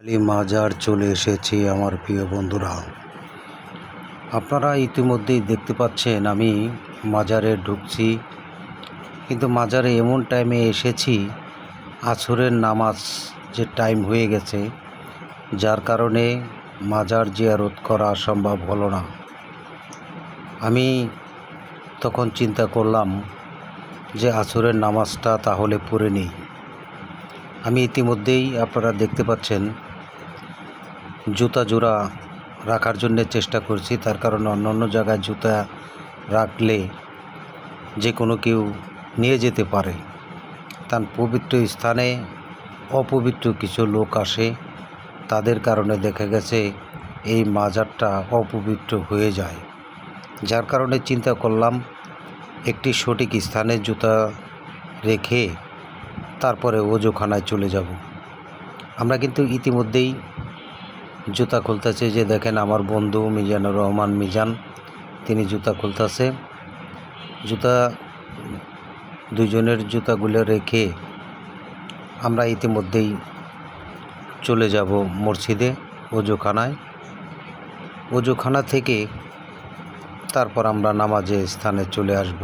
মাজার চলে এসেছি আমার প্রিয় বন্ধুরা। আপনারা ইতিমধ্যেই দেখতে পাচ্ছেন আমি মাজারে ঢুকছি, কিন্তু মাজারে এমন টাইমে এসেছি আসরের নামাজ যে টাইম হয়ে গেছে, যার কারণে মাজার জিয়ারত করা সম্ভব হলো না। আমি তখন চিন্তা করলাম যে আসরের নামাজটা তাহলে পড়ে নিই। আমি ইতিমধ্যেই আপনারা দেখতে পাচ্ছেন জুতা জোড়া রাখার জন্য চেষ্টা করছি, তার কারণে অন্য জায়গায় জুতা রাখলে যে কোনো কেউ নিয়ে যেতে পারে। তার পবিত্র স্থানে অপবিত্র কিছু লোক আসে, তাদের কারণে দেখা গেছে এই মাজারটা অপবিত্র হয়ে যায়। যার কারণে চিন্তা করলাম একটি সঠিক স্থানে জুতা রেখে তারপরে ওযুখানায় চলে যাব। আমরা কিন্তু ইতিমধ্যেই জুতা খুলতেছে, যে দেখেন আমার বন্ধু মিজানুর রহমান মিজান, তিনি জুতা খুলতেছে। জুতা দুজনের জুতাগুলো রেখে আমরা ইতিমধ্যেই চলে যাব মসজিদে ওযুখানায়। ওযুখানা থেকে তারপর আমরা নামাজের স্থানে চলে আসব।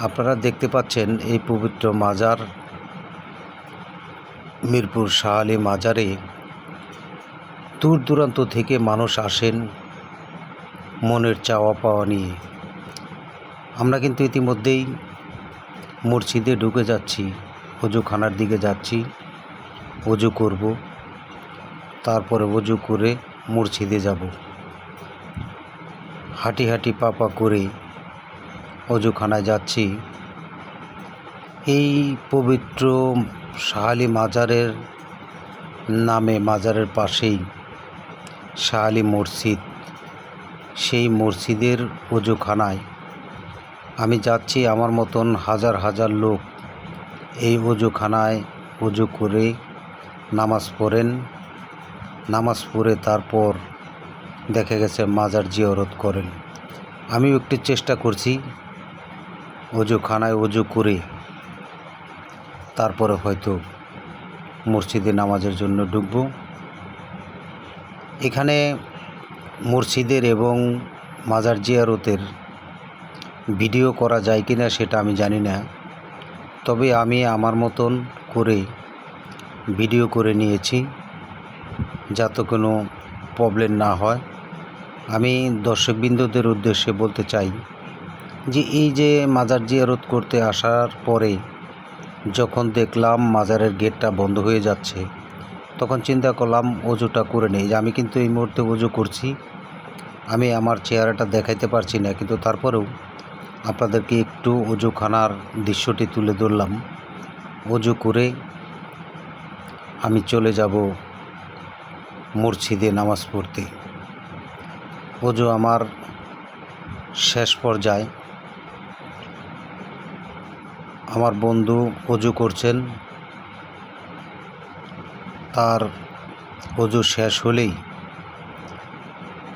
আপনারা দেখতে পাচ্ছেন এই পবিত্র মাজার মিরপুর শাহ আলী মাজারে দূর দূরান্ত থেকে মানুষ আসেন মনের চাওয়া পাওয়া নিয়ে। আমরা কিন্তু ইতিমধ্যেই মসজিদে ঢুকে যাচ্ছি, ওযুখানার দিকে যাচ্ছি, ওযু করব, তারপরে ওযু করে মসজিদে যাব। হাঁটি হাঁটি পা করে ওযুখানায় যাচ্ছি। এই পবিত্র শাহ আলী মাজারের নামে মাজারের পাশেই শাহ আলী মসজিদ, সেই মসজিদের ওযুখানায় আমি যাচ্ছি। আমার মতন হাজার হাজার লোক এই ওযুখানায় ওযু করে নামাজ পড়েন। নামাজ পড়ে তারপর দেখা গেছে মাজার জিয়ারত করেন। আমিও একটু চেষ্টা করছি ওযুখানায় ওযু করে তারপরে হয়তো মসজিদে নামাজের জন্য ঢুকব। এখানে মসজিদের এবং মাজার জিয়ারতের ভিডিও করা যায় কি না সেটা আমি জানি না, তবে আমি আমার মতন করে ভিডিও করে নিয়েছি যাতে কোনো প্রবলেম না হয়। আমি দর্শকবৃন্দদের উদ্দেশ্যে বলতে চাই যে এই যে মাজার জিয়ারত করতে আসার পরে যখন দেখলাম মাজারের গেটটা বন্ধ হয়ে যাচ্ছে, তখন চিন্তা করলাম ওযুটা করে নেই। যে আমি কিন্তু এই মুহূর্তে ওযু করছি, আমি আমার চেহারাটা দেখাইতে পারছি না, কিন্তু তারপরেও আপনাদেরকে একটু ওযুখানার দৃশ্যটি তুলে ধরলাম। ওযু করে আমি চলে যাব মসজিদে নামাজ পড়তে। ওযু আমার শেষ পর্যায়ে। আমার বন্ধু ওযু করছেন, তার ওযু শেষ হলেই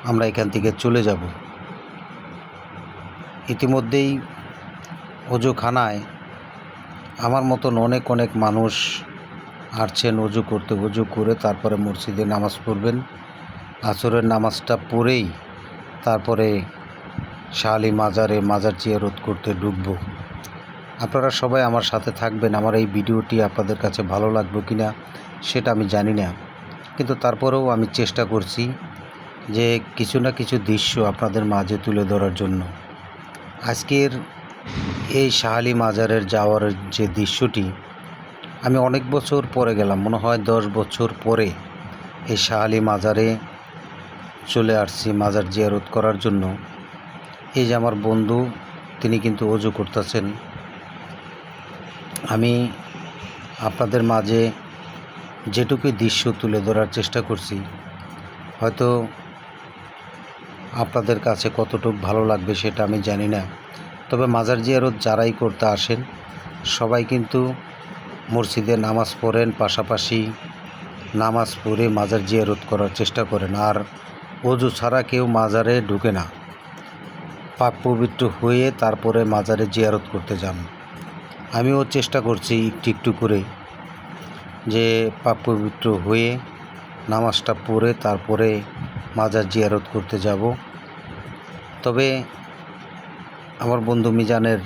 আমরা এখান থেকে চলে যাব। ইতিমধ্যেই ওযুখানায় আমার মতন অনেক মানুষ আসছেন ওযু করতে। ওযু করে তারপরে মসজিদে নামাজ পড়বেন। আসরের নামাজটা পড়েই তারপরে শাহ আলী মাজারে মাজার জিয়ারত করতে ঢুকব। আপনারা সবাই আমার সাথে থাকবেন। আমার এই ভিডিওটি আপনাদের কাছে ভালো লাগবে কি না সেটা আমি জানি না, কিন্তু তারপরেও আমি চেষ্টা করছি যে কিছু না কিছু দৃশ্য আপনাদের মাঝে তুলে ধরার জন্য। আজকের এই শাহ আলী মাজারের যাওয়ার যে দৃশ্যটি, আমি অনেক বছর পরে গেলাম, মনে হয় 10 বছর পরে এই শাহ আলী মাজারে চলে আসছি মাজার জিয়ারত করার জন্য। এই যে আমার বন্ধু, তিনি কিন্তু ওযু করতেছেন। আমি আপনাদের মাঝে যেটুকু দৃশ্য তুলে ধরার চেষ্টা করছি, হয়তো আপনাদের কাছে কতটুকু ভালো লাগবে সেটা আমি জানি না। তবে মাজার জিয়ারত যারাই করতে আসেন সবাই কিন্তু মসজিদে নামাজ পড়েন, পাশাপাশি নামাজ পড়ে মাজার জিয়ারত করার চেষ্টা করেন। আর ওযু ছাড়া কেউ মাজারে ঢুকে না, পাক পবিত্র হয়ে তারপরে মাজারে জিয়ারত করতে যান। আমিও চেষ্টা করছি একটু একটু করে যে পাক পবিত্র হয়ে নামাজটা পড়ে তারপরে মাজার জিয়ারত করতে যাব। তবে আমার বন্ধু মিজানের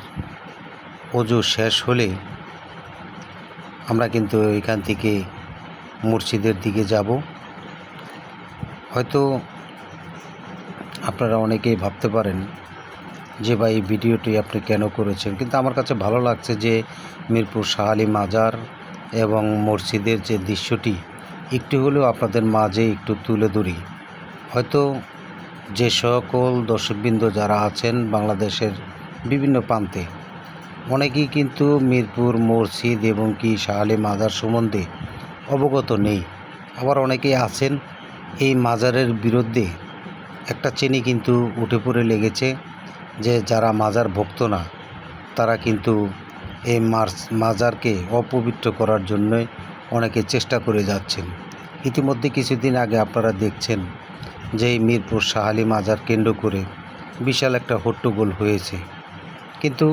ওযু শেষ হলে আমরা কিন্তু এখান থেকে মসজিদের দিকে যাব। হয়তো আপনারা অনেকেই ভাবতে পারেন যে ভাই এই ভিডিওটি আপনি কেন করেছেন, কিন্তু আমার কাছে ভালো লাগছে যে মিরপুর শাহ আলী মাজার এবং মসজিদের যে দৃশ্যটি একটু হলেও আপনাদের মাঝে একটু তুলে ধরি। হয়তো যে সকল দর্শকবৃন্দ যারা আছেন বাংলাদেশের বিভিন্ন প্রান্তে, অনেকেই কিন্তু মিরপুর মসজিদ এবং কি শাহ আলী মাজার সম্বন্ধে অবগত নেই। আবার অনেকেই আছেন এই মাজারের বিরুদ্ধে একটা চেনি কিন্তু উঠে পড়ে লেগেছে যে যারা মাজার ভক্ত না তারা কিন্তু এই মাজারকে অপবিত্র করার জন্যই অনেকে চেষ্টা করে যাচ্ছেন। ইতিমধ্যে কিছুদিন আগে আপনারা দেখছেন যে এই মিরপুর শাহ আলী মাজার কেন্দ্র করে বিশাল একটা হট্টগোল হয়েছে। কিন্তু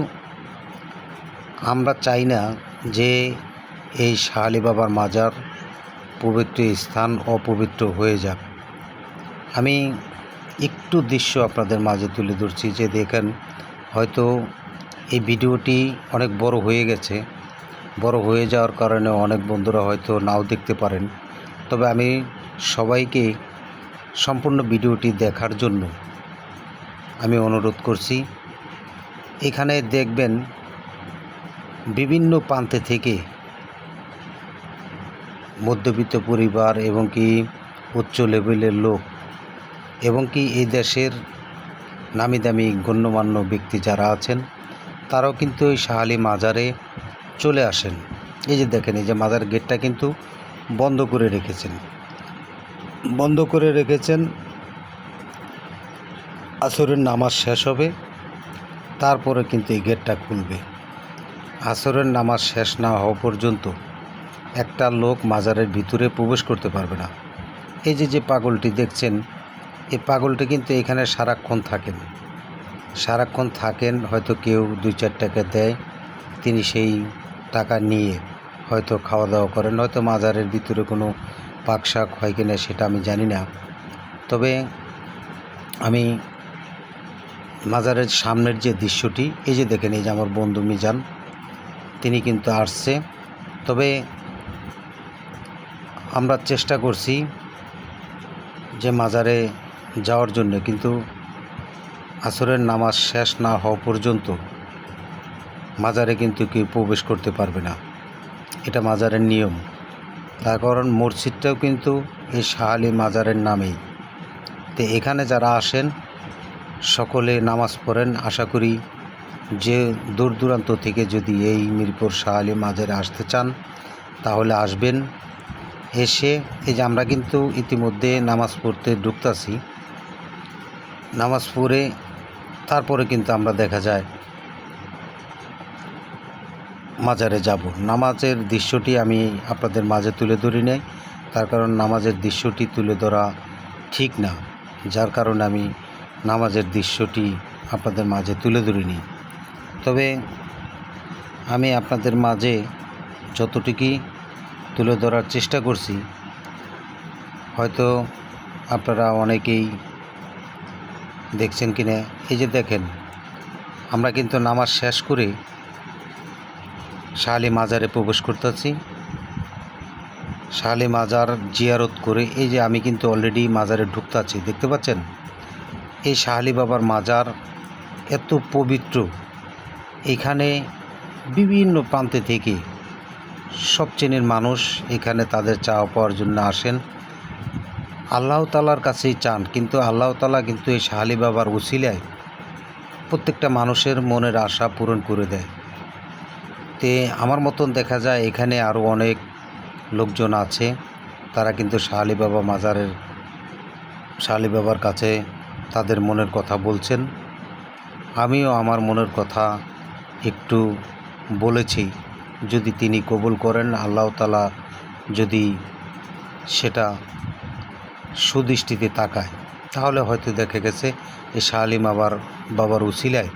আমরা চাই না যে এই শাহ আলী বাবার মাজার পবিত্র স্থান অপবিত্র হয়ে যাক। আমি একটু দৃশ্য আপনাদের মাঝে তুলে ধরছি যে দেখেন, হয়তো এই ভিডিওটি অনেক বড় হয়ে গেছে, বড় হয়ে যাওয়ার কারণে অনেক বন্ধুরা হয়তো নাও দেখতে পারেন। তবে আমি সবাইকে সম্পূর্ণ ভিডিওটি দেখার জন্য আমি অনুরোধ করছি। এখানে দেখবেন বিভিন্ন প্রান্তে থেকে মধ্যবিত্ত পরিবার এবং কি উচ্চ লেভেলের লোক এবং কি এই দেশের নামি দামি গণ্যমান্য ব্যক্তি যারা আছেন তারাও কিন্তু এই শাহ আলী মাজারে চলে আসেন। এই যে দেখেন, এই যে মাজার গেটটা কিন্তু বন্ধ করে রেখেছেন। আসরের নামাজ শেষ হবে, তারপরে কিন্তু এই গেটটা খুলবে। আসরের নামাজ শেষ না হওয়া পর্যন্ত একটা লোক মাজারের ভিতরে প্রবেশ করতে পারবে না। এই যে পাগলটি দেখছেন, এই পাগলটি কিন্তু এখানে সারাক্ষণ থাকেন। হয়তো কেউ 2-4 টাকা দেয়, তিনি সেই টাকা নিয়ে হয়তো খাওয়া দাওয়া করেন। হয়তো মাজারের ভিতরে কোনো পাকশাক হয় কিনা সেটা আমি জানি না। তবে আমি মাজারের সামনের যে দৃশ্যটি, এই যে দেখেন, এই যে আমার বন্ধু মিজান তিনি কিন্তু আসছে। তবে আমরা চেষ্টা করছি যে মাজারে যাওয়ার জন্য, কিন্তু আসরের নামাজ শেষ না হওয়া পর্যন্ত মাজারে কিন্তু কেউ প্রবেশ করতে পারবে না। এটা মাজারের নিয়ম। তার কারণ মসজিদটাও কিন্তু এই শাহ আলী মাজারের নামেই। তো এখানে যারা আসেন সকলে নামাজ পড়েন। আশা করি যে দূর দূরান্ত থেকে যদি এই মিরপুর শাহ আলী মাজারে আসতে চান তাহলে আসবেন। এসে এই যে আমরা কিন্তু ইতিমধ্যে নামাজ পড়তে ঢুকতাছি, নামাজ পড়ে তারপরে কিন্তু আমরা দেখা যায় মাজারে যাব। নামাজের দৃশ্যটি আমি আপনাদের মাঝে তুলে ধরি নাই, তার কারণ নামাজের দৃশ্যটি তুলে ধরা ঠিক না, যার কারণে আমি নামাজের দৃশ্যটি আপনাদের মাঝে তুলে ধরিনি। তবে আমি আপনাদের মাঝে যতটুকুই তুলে ধরার চেষ্টা করছি, হয়তো আপনারা অনেকেই দেখছেন কিনা। এই যে দেখেন, আমরা কিন্তু নামাজ শেষ করে শাহ আলী মাজারে প্রবেশ করতেছি। শাহ আলী মাজার জিয়ারত করে এই যে আমি কিন্তু অলরেডি মাজারে ঢুকতেছি, দেখতে পাচ্ছেন। এই শাহ আলী বাবার মাজার এত পবিত্র, এখানে বিভিন্ন প্রান্তে থেকে সব শ্রেণীর মানুষ এখানে তাদের চাওয়া পাওয়ার জন্য আসেন। আল্লাহ তাআলার কাছেই চান, কিন্তু আল্লাহ তাআলা কিন্তু এই শাহ আলী বাবার উসিলায় প্রত্যেকটা মানুষের মনের আশা পূরণ করে দেয়। তে আমার মতন দেখা যায় এখানে আরও অনেক লোকজন আছে, তারা কিন্তু শাহ আলী বাবার কাছে তাদের মনের কথা বলছেন। আমিও আমার মনের কথা একটু বলেছি, যদি তিনি কবুল করেন, আল্লাহ তাআলা যদি সেটা সুদৃষ্টিতে তাকায়, তাহলে হয়তো দেখা গেছে এই শাহ আলী বাবার উসিলায়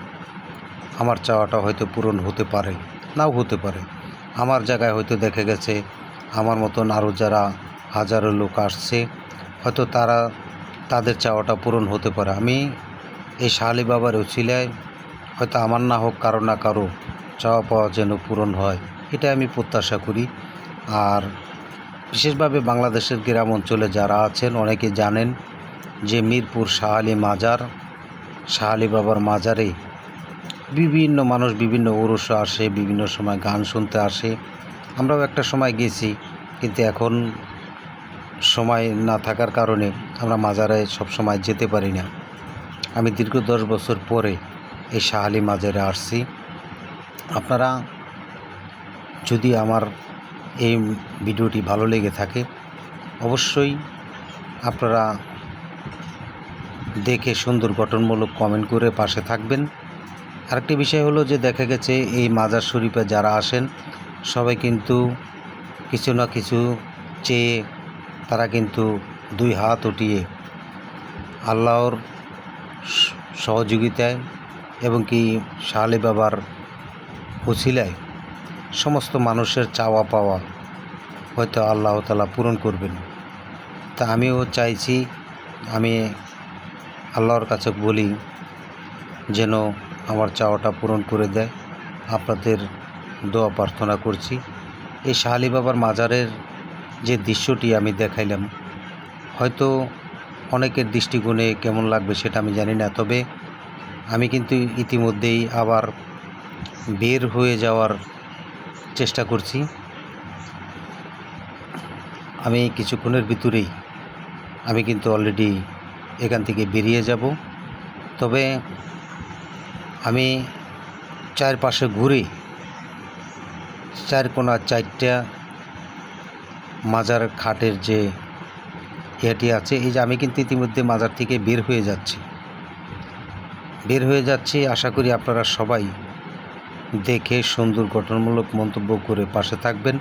আমার চাওয়াটা হয়তো পূরণ হতে পারে, নাও হতে পারে। আমার জায়গায় হয়তো দেখা গেছে আমার মতন আরও যারা হাজারো লোক আসছে, হয়তো তাদের চাওয়াটা পূরণ হতে পারে। আমি এই শাহ আলী বাবার উছিলায় হয়তো আমার না হোক, কারো না কারো চাওয়া পাওয়া যেন পূরণ হয়, এটা আমি প্রত্যাশা করি। আর বিশেষভাবে বাংলাদেশের গ্রাম অঞ্চলে যারা আছেন অনেকে জানেন যে মিরপুর শাহ আলী মাজার, শাহ আলী বাবার মাজারে বিভিন্ন মানুষ বিভিন্ন উরুসে আসে, বিভিন্ন সময় গান শুনতে আসে। আমরাও একটা সময় গেছি, কিন্তু এখন সময় না থাকার কারণে আমরা মাজারে সব সময় যেতে পারি না। আমি দীর্ঘ 10 বছর পরে এই শাহ আলী মাজারে আসছি। আপনারা যদি আমার এই ভিডিওটি ভালো লেগে থাকে, অবশ্যই আপনারা দেখে সুন্দর গঠনমূলক কমেন্ট করে পাশে থাকবেন। আরেকটি বিষয় হলো যে দেখা গেছে এই মাজার শরীফে যারা আসেন সবাই কিন্তু কিছু না কিছু চেয়ে তারা কিন্তু 2 হাত উঠিয়ে আল্লাহর সহযোগিতায় এবং কি শাহ আলী বাবার উছিলায় সমস্ত মানুষের চাওয়া পাওয়া হয়তো আল্লাহ তাআলা পূরণ করবেন। তা আমিও চাইছি, আমি আল্লাহর কাছে বলি যেন আমার চাওয়াটা পূরণ করে দেয়। আপনাদের দোয়া প্রার্থনা করছি। এই শাহ আলী বাবার মাজারের যে দৃশ্যটি আমি দেখাইলাম, হয়তো অনেকের দৃষ্টিকোণে কেমন লাগবে সেটা আমি জানি না, তবে আমি কিন্তু ইতিমধ্যেই আবার বের হয়ে যাওয়ার চেষ্টা করছি। আমি কিছুক্ষণের ভিতরেই আমি কিন্তু অলরেডি এখান থেকে বেরিয়ে যাব। তবে আমি চারপাশে ঘুরে 4 কোণা 4টা মাজার খাটের যে ইয়েটি আছে, এই যে আমি কিন্তু ইতিমধ্যে মাজার থেকে বের হয়ে যাচ্ছি। আশা করি আপনারা সবাই দেখে সুন্দর গঠনমূলক মন্তব্য করে পাশে থাকবেন।